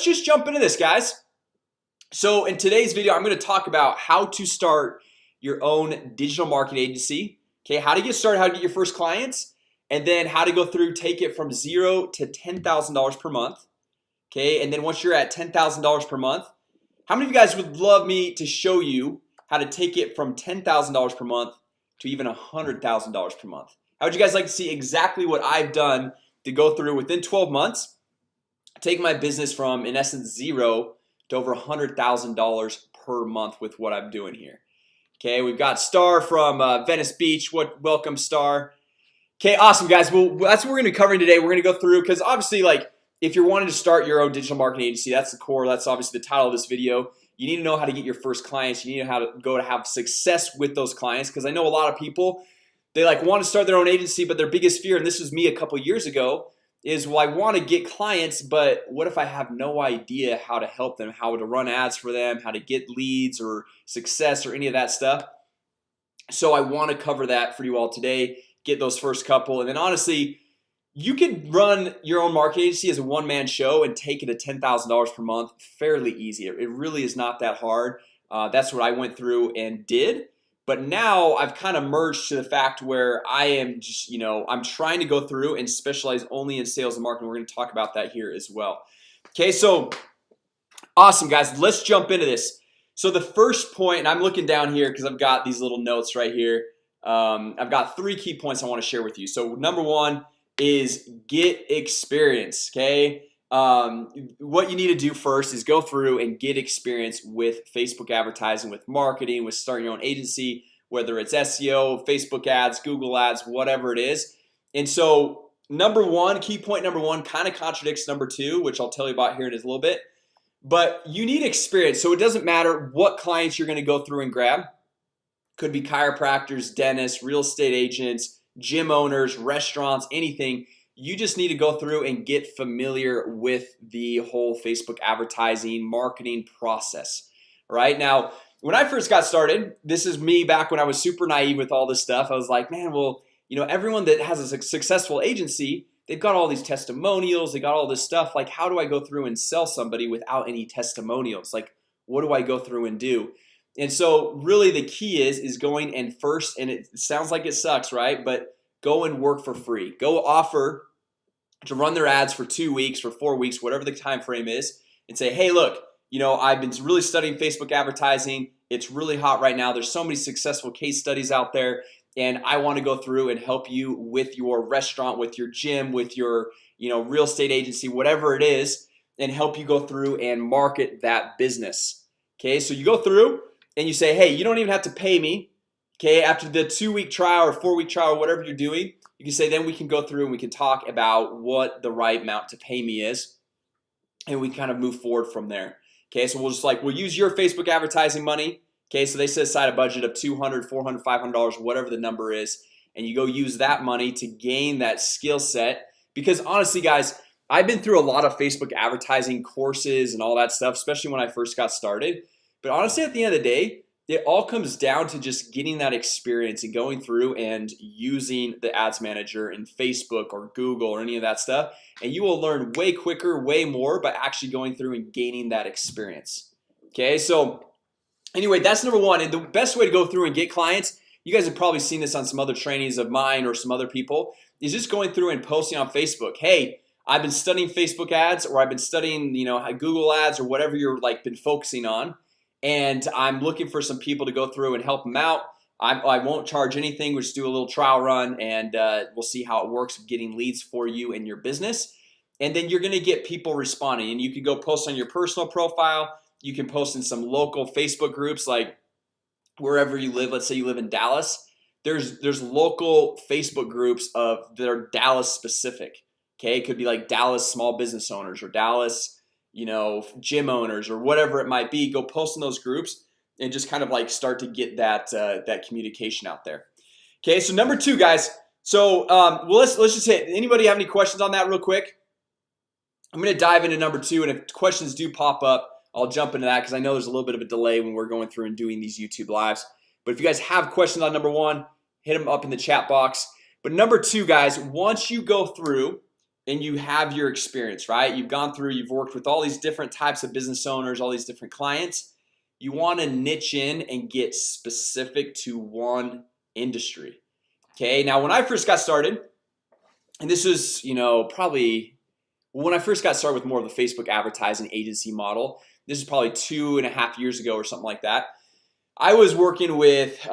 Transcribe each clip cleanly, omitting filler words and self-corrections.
just jump into this, guys. So in today's video, I'm going to talk about how to start your own digital marketing agency. Okay, how to get started, how to get your first clients, and then how to go through, take it from $0 to $10,000 per month. Okay, and then once you're at $10,000 per month, how many of you guys would love me to show you how to take it from $10,000 per month to even $100,000 per month? How would you guys like to see exactly what I've done to go through within 12 months, take my business from, in essence, $0 to over $100,000 per month with what I'm doing here? Okay, we've got Star from Venice Beach. Welcome, Star. Okay, awesome, guys. Well, that's what we're gonna be covering today. We're gonna go through, because obviously, like, if you're wanting to start your own digital marketing agency, that's the core. That's obviously the title of this video. You need to know how to get your first clients. You need to know how to go to have success with those clients, because I know a lot of people, they like want to start their own agency, but their biggest fear, and this was me a couple years ago, is, well, I want to get clients, but what if I have no idea how to help them, how to run ads for them, how to get leads or success or any of that stuff? So I want to cover that for you all today, get those first couple. And then honestly, you can run your own marketing agency as a one-man show and take it to $10,000 per month fairly easy. It really is not that hard. That's what I went through and did. But now I've kind of merged to the fact where I am just, I'm trying to go through and specialize only in sales and marketing. We're going to talk about that here as well. Okay, so awesome, guys. Let's jump into this. So the first point, and I'm looking down here because I've got these little notes right here. I've got 3 key points I want to share with you. So number 1 is get experience. Okay, what you need to do first is go through and get experience with Facebook advertising, with marketing, with starting your own agency, whether it's SEO, Facebook ads, Google ads, whatever it is. And so number 1, key point number 1 kind of contradicts number 2, which I'll tell you about here in a little bit. But you need experience. So it doesn't matter what clients you're going to go through and grab. Could be chiropractors, dentists, real estate agents, gym owners, restaurants, anything. You just need to go through and get familiar with the whole Facebook advertising marketing process. Right now, when I first got started, this is me back when I was super naive with all this stuff. I was like, man, well, everyone that has a successful agency, they've got all these testimonials, they got all this stuff. Like, how do I go through and sell somebody without any testimonials? Like, what do I go through and do? And so really the key is going and first, and it sounds like it sucks, right? But go and work for free. Go offer to run their ads for 2 weeks, for 4 weeks, whatever the time frame is, and say, hey, look, I've been really studying Facebook advertising. It's really hot right now. There's so many successful case studies out there, and I want to go through and help you with your restaurant, with your gym, with your real estate agency, whatever it is, and help you go through and market that business. Okay, so you go through and you say, hey, you don't even have to pay me. Okay, after the 2-week trial or 4-week trial or whatever you're doing, you can say, then we can go through and we can talk about what the right amount to pay me is, and we kind of move forward from there. Okay, so we'll use your Facebook advertising money. Okay, so they set aside a budget of $200, $400, $500, whatever the number is, and you go use that money to gain that skill set. Because honestly, guys, I've been through a lot of Facebook advertising courses and all that stuff, especially when I first got started. But honestly, at the end of the day, it all comes down to just getting that experience and going through and using the ads manager in Facebook or Google or any of that stuff, and you will learn way quicker, way more by actually going through and gaining that experience. Okay, so anyway, that's number 1. And the best way to go through and get clients, you guys have probably seen this on some other trainings of mine or some other people, is just going through and posting on Facebook. Hey, I've been studying Facebook ads, or I've been studying Google ads, or whatever you're been focusing on, and I'm looking for some people to go through and help them out. I won't charge anything. We'll just do a little trial run, and we'll see how it works with getting leads for you and your business. And then you're gonna get people responding, and you can go post on your personal profile. You can post in some local Facebook groups, like wherever you live. Let's say you live in Dallas. There's local Facebook groups that are Dallas specific. Okay, it could be like Dallas small business owners or Dallas gym owners or whatever it might be. Go post in those groups and just kind of start to get that communication out there. Okay, so number 2, guys. So well, let's just hit. Anybody have any questions on that real quick? I'm gonna dive into number 2, and if questions do pop up, I'll jump into that, because I know there's a little bit of a delay when we're going through and doing these YouTube lives. But if you guys have questions on number 1, hit them up in the chat box. But number 2, guys, once you go through and you have your experience, right? You've gone through, you've worked with all these different types of business owners, all these different clients. You want to niche in and get specific to one industry. Okay, now when I first got started, and this was, probably when I first got started with more of the Facebook advertising agency model. This is probably 2.5 years ago or something like that. I was working with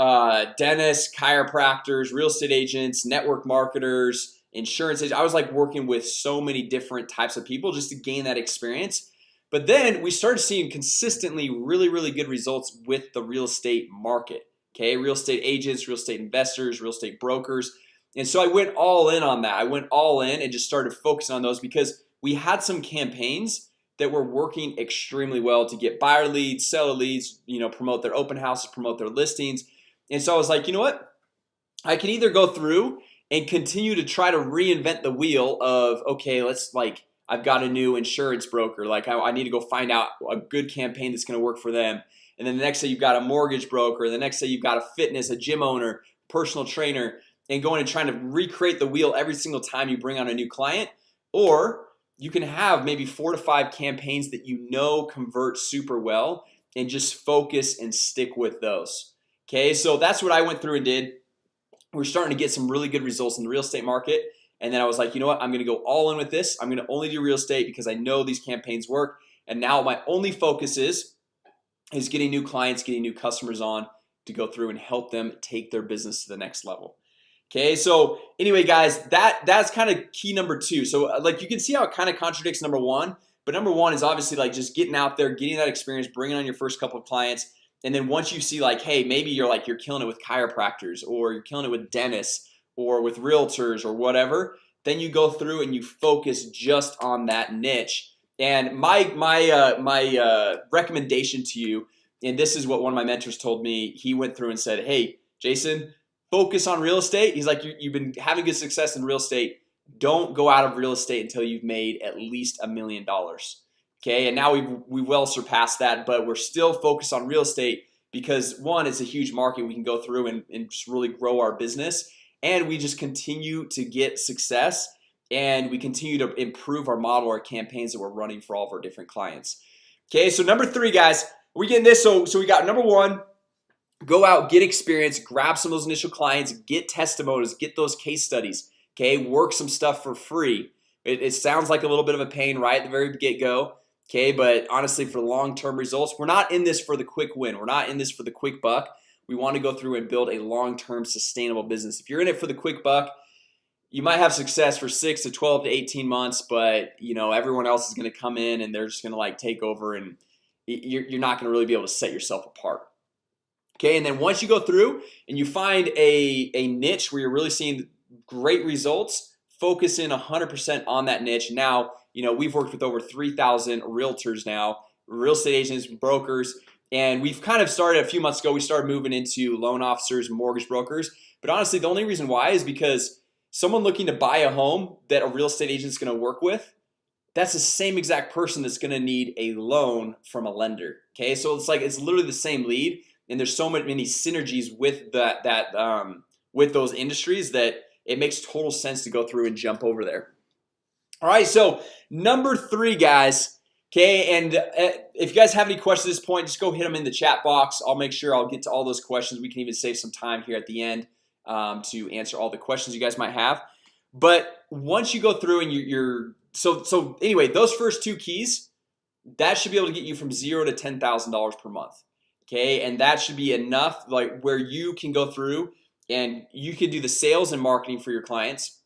dentists, chiropractors, real estate agents, network marketers, insurance agents. I was like working with so many different types of people just to gain that experience. But then we started seeing consistently really good results with the real estate market. Okay, real estate agents, real estate investors, real estate brokers. And so I went all in on that. I went all in and just started focusing on those because we had some campaigns that were working extremely well to get buyer leads, seller leads, promote their open houses, promote their listings. And so I was like, you know what? I can either go through and continue to try to reinvent the wheel of, okay, I've got a new insurance broker. Like I need to go find out a good campaign that's going to work for them. And then the next day you've got a mortgage broker. The next day you've got a fitness, a gym owner, personal trainer, and going and trying to recreate the wheel every single time you bring on a new client. Or you can have maybe 4 to 5 campaigns that convert super well and just focus and stick with those. Okay, so that's what I went through and did. We're starting to get some really good results in the real estate market. And then I was like, you know what? I'm gonna go all in with this. I'm gonna only do real estate because I know these campaigns work. And now my only focus is getting new clients, getting new customers on to go through and help them take their business to the next level. Okay, so anyway guys, that's kind of key number 2. So like you can see how it kind of contradicts number 1. But number 1 is obviously like just getting out there, getting that experience, bringing on your first couple of clients. And then once you see like, hey, maybe you're killing it with chiropractors, or you're killing it with dentists, or with realtors, or whatever, then you go through and you focus just on that niche. And my recommendation to you, and this is what one of my mentors told me. He went through and said, hey Jason, focus on real estate. He's like, you've been having good success in real estate. Don't go out of real estate until you've made at least $1 million. Okay, and now we've well surpassed that, but we're still focused on real estate because 1, it's a huge market. We can go through and just really grow our business, and we just continue to get success, and we continue to improve our model, our campaigns that we're running for all of our different clients. Okay, so number 3 guys, we're getting this. So we got number 1, go out, get experience, grab some of those initial clients, get testimonials, get those case studies. Okay, work some stuff for free. It sounds like a little bit of a pain right at the very get-go. Okay, but honestly, for long-term results, we're not in this for the quick win. We're not in this for the quick buck. We want to go through and build a long-term sustainable business. If you're in it for the quick buck, you might have success for 6 to 12 to 18 months, but everyone else is going to come in and they're just going to take over, and you're not going to really be able to set yourself apart. Okay, and then once you go through and you find a niche where you're really seeing great results, focus in 100% on that niche. Now, we've worked with over 3,000 realtors now, real estate agents, brokers, and we've kind of started a few months ago. We started moving into loan officers, mortgage brokers. But honestly, the only reason why is because someone looking to buy a home that a real estate agent is going to work with, that's the same exact person that's going to need a loan from a lender. Okay, so it's literally the same lead, and there's so many synergies with with those industries that it makes total sense to go through and jump over there. All right, so number 3 guys. Okay, and if you guys have any questions at this point, just go hit them in the chat box. I'll make sure I'll get to all those questions. We can even save some time here at the end to answer all the questions you guys might have. But once you go through and so anyway, those first 2 keys, that should be able to get you from $0 to $10,000 per month. Okay, and that should be enough, where you can go through and you can do the sales and marketing for your clients,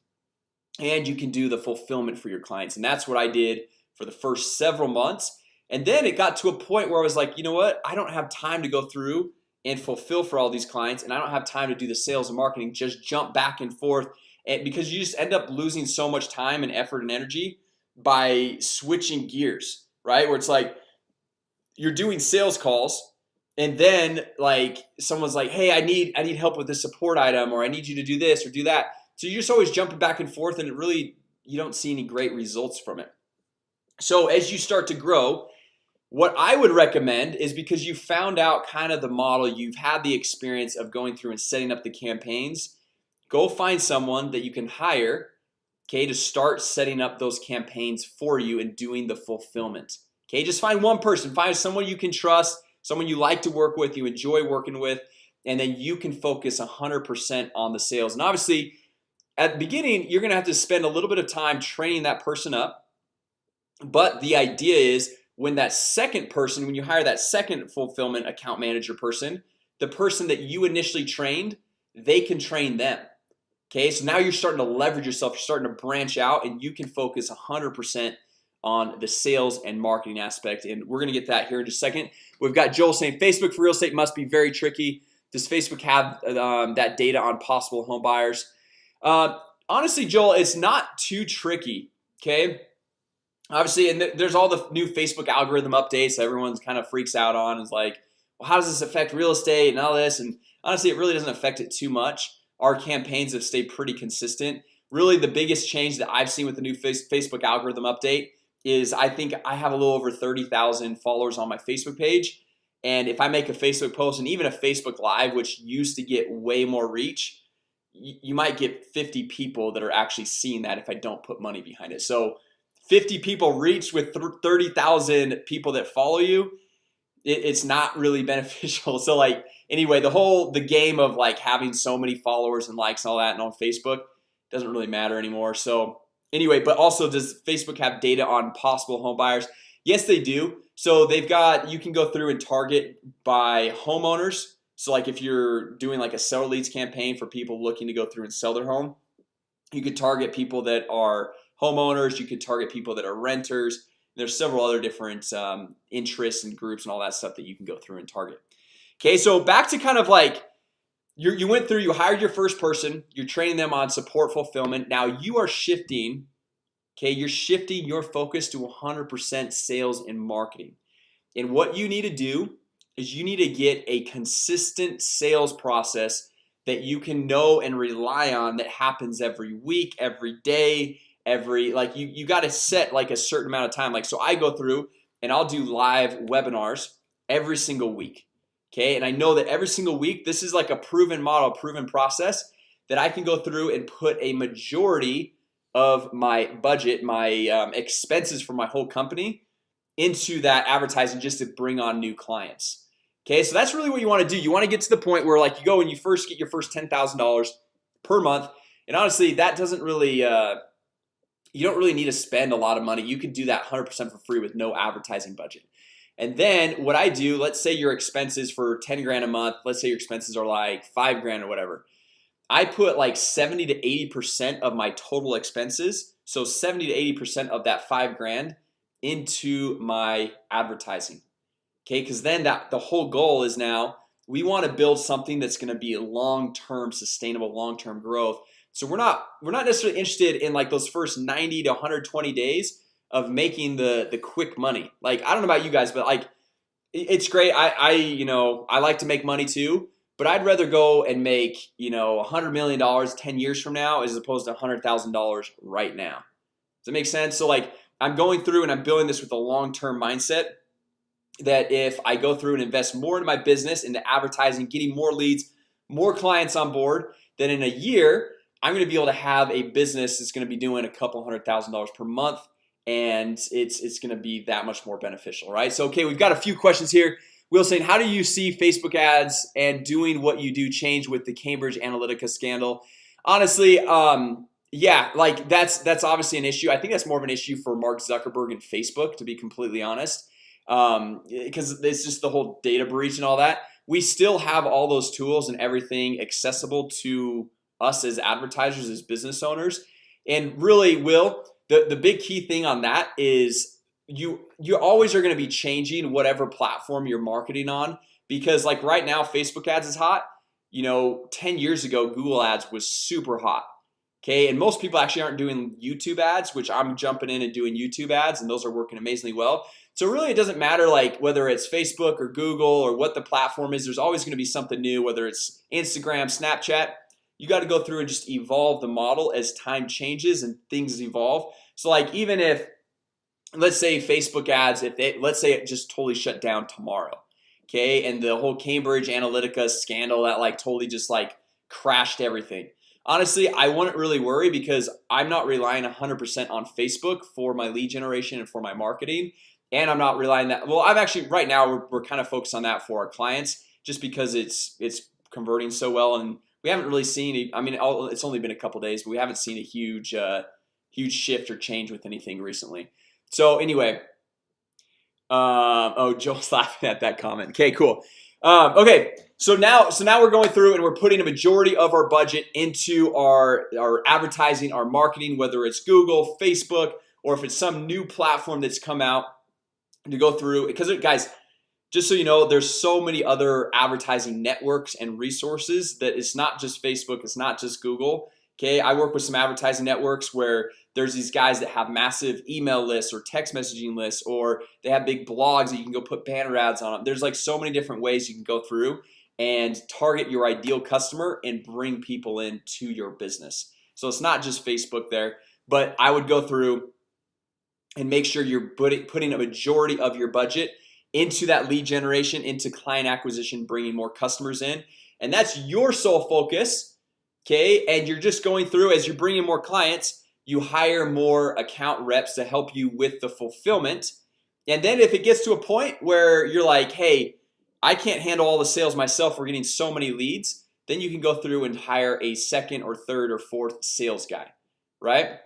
and you can do the fulfillment for your clients. And that's what I did for the first several months. And then it got to a point where I was like, you know what? I don't have time to go through and fulfill for all these clients, and I don't have time to do the sales and marketing, just jump back and forth. And because you just end up losing so much time and effort and energy by switching gears, right? Where it's like you're doing sales calls, and then someone's like, hey, I need help with this support item, or I need you to do this or do that. So you're just always jumping back and forth, and you don't see any great results from it. So as you start to grow, what I would recommend is, because you found out kind of the model, you've had the experience of going through and setting up the campaigns, go find someone that you can hire okay, to start setting up those campaigns for you and doing the fulfillment. Okay, just find one person, find someone you can trust, someone you like to work with, you enjoy working with, and then you can focus 100% on the sales. And obviously at the beginning, you're gonna have to spend a little bit of time training that person up. But the idea is when that second person, when you hire that second fulfillment account manager person, the person that you initially trained, they can train them. Okay, so now you're starting to leverage yourself, you're starting to branch out, and you can focus 100% on the sales and marketing aspect. And we're gonna get that here in just a second. We've got Joel saying Facebook for real estate must be very tricky. Does Facebook have that data on possible home buyers? Honestly, Joel, it's not too tricky. Okay, obviously, and there's all the new Facebook algorithm updates everyone's kind of freaks out on. Is like, well, how does this affect real estate and all this? And honestly, it really doesn't affect it too much. Our campaigns have stayed pretty consistent. Really, the biggest change that I've seen with the new Facebook algorithm update is I think I have a little over 30,000 followers on my Facebook page. And if I make a Facebook post and even a Facebook Live, which used to get way more reach, you might get 50 people that are actually seeing that if I don't put money behind it. So 50 people reached with 30,000 people that follow you, it's not really beneficial. So like, anyway, the game of like having so many followers and likes and all that and on Facebook doesn't really matter anymore. So anyway, but also, does Facebook have data on possible home buyers? Yes, they do. So they've got, you can go through and target by homeowners. So like if you're doing like a seller leads campaign for people looking to go through and sell their home, you could target people that are homeowners. You could target people that are renters. There's several other different interests and groups and all that stuff that you can go through and target. Okay, so back to kind of like you went through, you hired your first person, you're training them on support fulfillment. Now you are shifting. Okay, you're shifting your focus to 100% sales and marketing. And what you need to do is you need to get a consistent sales process that you can know and rely on, that happens every week, every day, like you got to set like a certain amount of time. Like, so I go through and I'll do live webinars every single week. Okay, and I know that every single week, this is like a proven model, proven process that I can go through and put a majority of my budget, my expenses for my whole company into that advertising, just to bring on new clients. Okay, so that's really what you want to do. You want to get to the point where like you go and you first get your first $10,000 per month. And honestly, that doesn't really you don't really need to spend a lot of money. You can do that 100% for free with no advertising budget. And then what I do, let's say your expenses for 10 grand a month, let's say your expenses are like 5 grand or whatever, I put like 70 to 80% of my total expenses, so 70 to 80% of that 5 grand into my advertising. Okay, because then the whole goal is, now we want to build something that's going to be a long-term sustainable, long-term growth. So we're not necessarily interested in like those first 90 to 120 days of making the quick money. Like, I don't know about you guys, but like it's great. I like to make money too, but I'd rather go and make $100 million 10 years from now as opposed to $100,000 right now. Does that make sense? So like, I'm going through and I'm building this with a long-term mindset, that if I go through and invest more in my business, into advertising, getting more leads, more clients on board, then in a year I'm going to be able to have a business that's going to be doing a couple $100,000 per month, and it's going to be that much more beneficial, right? So okay, we've got a few questions here. Will saying, how do you see Facebook ads and doing what you do change with the Cambridge Analytica scandal? Honestly, yeah, like that's obviously an issue. I think that's more of an issue for Mark Zuckerberg and Facebook, to be completely honest, because it's just the whole data breach and all that. We still have all those tools and everything accessible to us as advertisers, as business owners. And really, Will, the big key thing on that is you always are going to be changing whatever platform you're marketing on, because like right now Facebook ads is hot. 10 years ago Google ads was super hot. Okay, and most people actually aren't doing YouTube ads, which I'm jumping in and doing YouTube ads, and those are working amazingly well. So really, it doesn't matter like whether it's Facebook or Google or what the platform is. There's always going to be something new, whether it's Instagram, Snapchat. You got to go through and just evolve the model as time changes and things evolve. So like, even if, let's say Facebook ads, let's say it just totally shut down tomorrow, okay, and the whole Cambridge Analytica scandal that like totally just like crashed everything, honestly, I wouldn't really worry because I'm not relying 100% on Facebook for my lead generation and for my marketing. And I'm not relying that well, I'm actually right now we're kind of focused on that for our clients just because it's converting so well, and we haven't really seen I mean it's only been a couple days, but we haven't seen a huge shift or change with anything recently. So anyway, oh, Joel's laughing at that comment. Okay, cool. Okay, so now we're going through and we're putting a majority of our budget into our advertising, our marketing, whether it's Google, Facebook, or if it's some new platform that's come out to go through. Because guys, just so you know, there's so many other advertising networks and resources that it's not just Facebook, it's not just Google. Okay, I work with some advertising networks where there's these guys that have massive email lists or text messaging lists, or they have big blogs that you can go put banner ads on them. There's like so many different ways you can go through and target your ideal customer and bring people into your business. So it's not just Facebook there, but I would go through and make sure you're putting a majority of your budget into that lead generation, into client acquisition, bringing more customers in, and that's your sole focus. Okay, and you're just going through as you're bringing more clients, you hire more account reps to help you with the fulfillment. And then if it gets to a point where you're like, hey, I can't handle all the sales myself, we're getting so many leads, then you can go through and hire a second or third or fourth sales guy, right?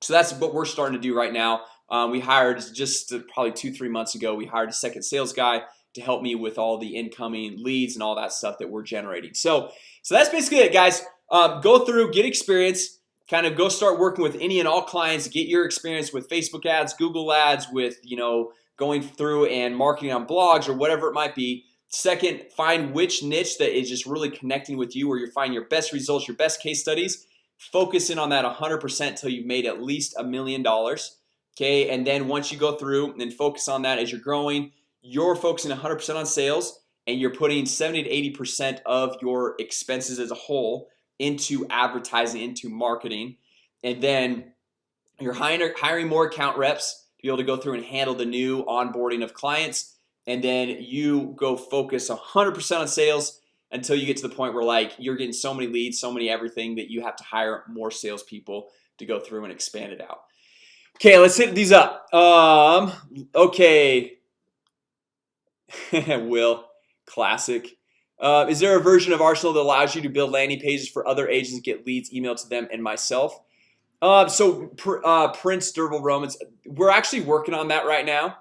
So that's what we're starting to do right now. We hired just probably 2-3 months ago, we hired a second sales guy to help me with all the incoming leads and all that stuff that we're generating. So that's basically it, guys. Go through, get experience, kind of go start working with any and all clients, get your experience with Facebook ads, Google ads, with going through and marketing on blogs or whatever it might be. Second, find which niche that is just really connecting with you, where you're finding your best results, your best case studies. Focus in on that 100% till you've made at least $1 million. Okay, and then once you go through and focus on that as you're growing, you're focusing 100% on sales, and you're putting 70 to 80% of your expenses as a whole into advertising, into marketing. And then you're hiring more account reps to be able to go through and handle the new onboarding of clients. And then you go focus 100% on sales until you get to the point where like you're getting so many leads, so many everything, that you have to hire more salespeople to go through and expand it out. Okay, let's hit these up. Okay. Will, classic. Is there a version of Arsenal that allows you to build landing pages for other agents to get leads emailed to them and myself? Prince Derval Romans, we're actually working on that right now.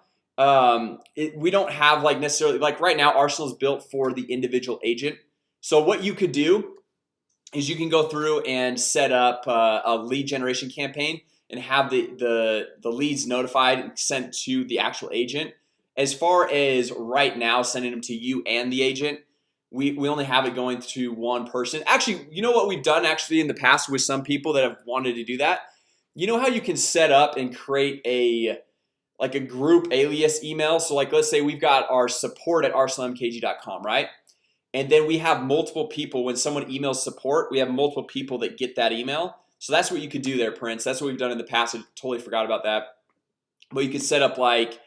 We don't have like necessarily like right now Arsenal is built for the individual agent. So what you could do is you can go through and set up a lead generation campaign and have the leads notified and sent to the actual agent. As far as right now sending them to you and the agent, we only have it going to one person. Actually, you know what we've done actually in the past with some people that have wanted to do that? You know how you can set up and create a group alias email? So like let's say we've got our support at arsenalmkg.com, right? And then we have multiple people. When someone emails support, we have multiple people that get that email. So that's what you could do there, Prince. That's what we've done in the past. I totally forgot about that. But you could set up like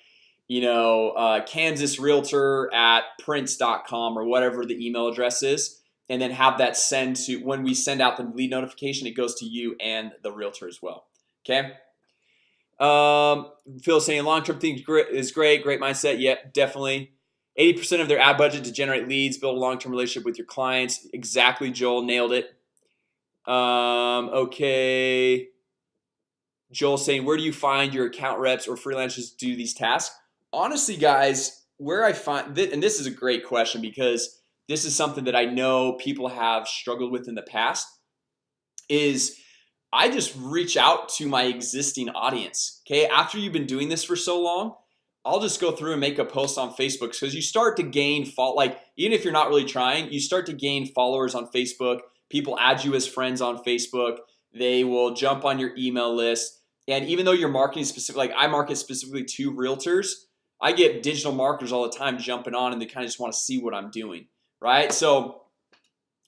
Kansas Realtor at prince.com or whatever the email address is, and then have that send to, when we send out the lead notification, it goes to you and the realtor as well. Okay. Phil saying long-term thing is great mindset. Yep, definitely. 80% of their ad budget to generate leads, build a long-term relationship with your clients. Exactly, Joel, nailed it. Okay, Joel saying, where do you find your account reps or freelancers to do these tasks? Honestly, guys, where I find that, and this is a great question because this is something that I know people have struggled with in the past, is I just reach out to my existing audience. Okay, after you've been doing this for so long, I'll just go through and make a post on Facebook, because you start to gain like even if you're not really trying, you start to gain followers on Facebook. People add you as friends on Facebook. They will jump on your email list. And even though you're marketing specific, like I market specifically to realtors, I get digital marketers all the time jumping on, and they kind of just want to see what I'm doing, right? So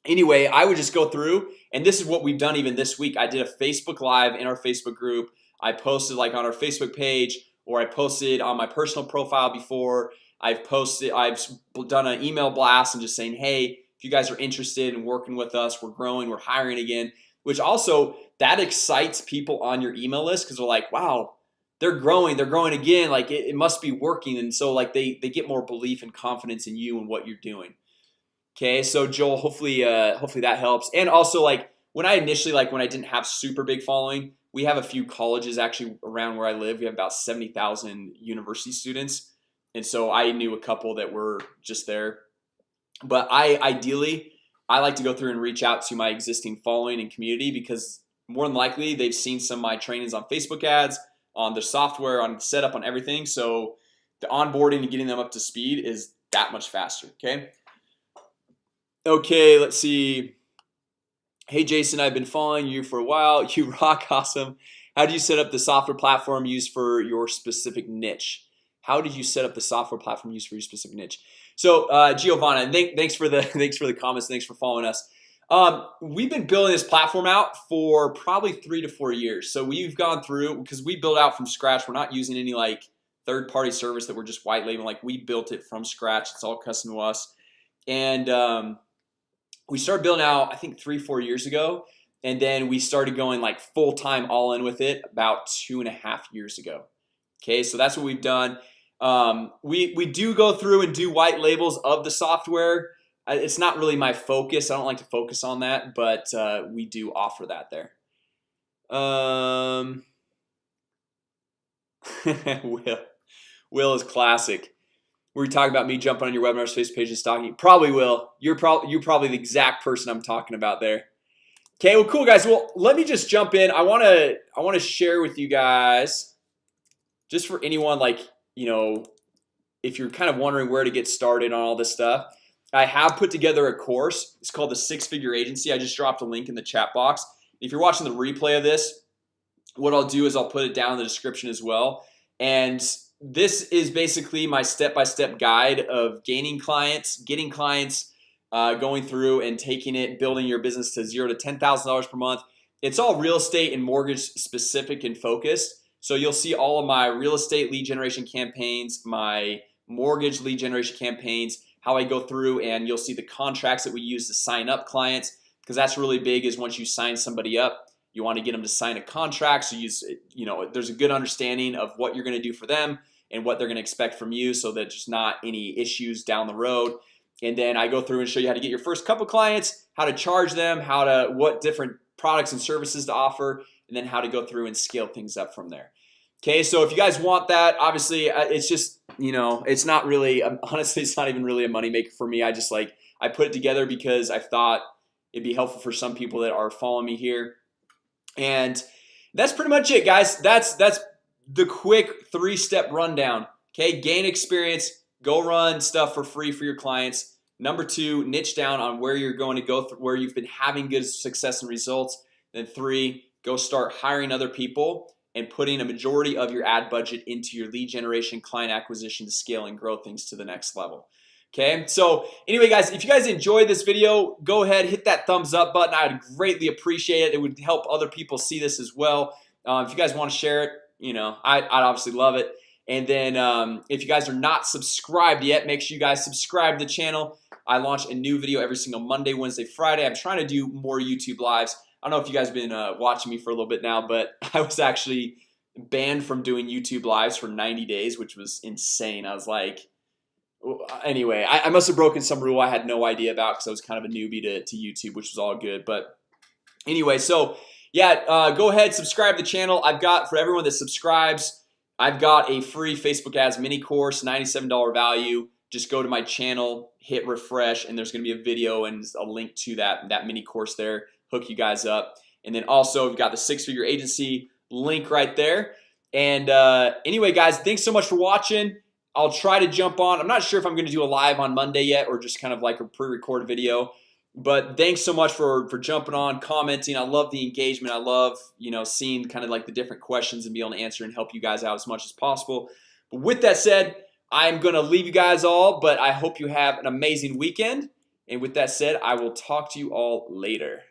anyway, I would just go through, and this is what we've done even this week. I did a Facebook Live in our Facebook group. I posted like on our Facebook page, or I posted on my personal profile before. I've done an email blast and just saying, hey, if you guys are interested in working with us, we're growing, we're hiring again, which also that excites people on your email list because they're like, wow, they're growing again, like it must be working. And so like they get more belief and confidence in you and what you're doing. Okay, so Joel, hopefully that helps. And also, like when I initially, like when I didn't have super big following, we have a few colleges actually around where I live. We have about 70,000 university students, and so I knew a couple that were just there. But ideally I like to go through and reach out to my existing following and community, because more than likely they've seen some of my trainings on Facebook ads, on the software, on the setup, on everything. So the onboarding and getting them up to speed is that much faster. Okay, let's see. Hey Jason, I've been following you for a while. You rock. Awesome. How do you set up the software platform used for your specific niche? How did you set up the software platform used for your specific niche? So Giovanna, thanks for the comments. Thanks for following us. We've been building this platform out for probably 3 to 4 years. So we've gone through, because we built out from scratch. We're not using any like third-party service that we're just white labeling. Like we built it from scratch. It's all custom to us. And we started building out I think 3-4 years ago, and then we started going like full-time all in with it about 2.5 years ago. Okay, so that's what we've done. We do go through and do white labels of the software. It's not really my focus. I don't like to focus on that, but we do offer that there. Will is classic. Were you talking about me jumping on your webinar's Facebook page and stalking? Probably will. You're probably the exact person I'm talking about there. Okay, well, cool guys. Well, let me just jump in. I want to share with you guys, just for anyone, like, you know, if you're kind of wondering where to get started on all this stuff, I have put together a course. It's called the 6-Figure Agency. I just dropped a link in the chat box. If you're watching the replay of this, what I'll do is I'll put it down in the description as well. And this is basically my step-by-step guide of gaining clients, getting clients, going through and taking it, building your business to $0 to $10,000 per month. It's all real estate and mortgage specific and focused. So you'll see all of my real estate lead generation campaigns, my mortgage lead generation campaigns, how I go through, and you'll see the contracts that we use to sign up clients, because that's really big. Is once you sign somebody up, you want to get them to sign a contract, so you know there's a good understanding of what you're going to do for them and what they're going to expect from you, so that there's not any issues down the road. And then I go through and show you how to get your first couple clients, how to charge them, what different products and services to offer, and then how to go through and scale things up from there. Okay, so if you guys want that, obviously it's just, you know, it's not really, honestly, it's not even really a moneymaker for me. I put it together because I thought it'd be helpful for some people that are following me here. And that's pretty much it, guys. That's the quick 3-step rundown. Okay, gain experience, go run stuff for free for your clients. Number 2, niche down on where you're going to go, where you've been having good success and results. Then 3, go start hiring other people and putting a majority of your ad budget into your lead generation, client acquisition to scale and grow things to the next level. Okay, so anyway guys, if you guys enjoyed this video, go ahead, hit that thumbs up button. I'd greatly appreciate it. It would help other people see this as well. If you guys want to share it, you know, I'd obviously love it. And then if you guys are not subscribed yet, make sure you guys subscribe to the channel. I launch a new video every single Monday, Wednesday, Friday. I'm trying to do more YouTube lives. I don't know if you guys have been watching me for a little bit now, but I was actually banned from doing YouTube lives for 90 days, which was insane. I was like, anyway, I must have broken some rule I had no idea about, because I was kind of a newbie to YouTube, which was all good. But anyway, so yeah, go ahead, subscribe to the channel. I've got, for everyone that subscribes, I've got a free Facebook ads mini course, $97 value. Just go to my channel, hit refresh, and there's gonna be a video and a link to that mini course there. Hook you guys up. And then also we've got the 6-Figure Agency link right there. And anyway guys, thanks so much for watching. I'll try to jump on. I'm not sure if I'm gonna do a live on Monday yet, or just kind of like a pre-recorded video. But thanks so much for jumping on, commenting. I love the engagement. I love, you know, seeing kind of like the different questions and be able to answer and help you guys out as much as possible. But with that said, I'm gonna leave you guys all, but I hope you have an amazing weekend. And with that said, I will talk to you all later.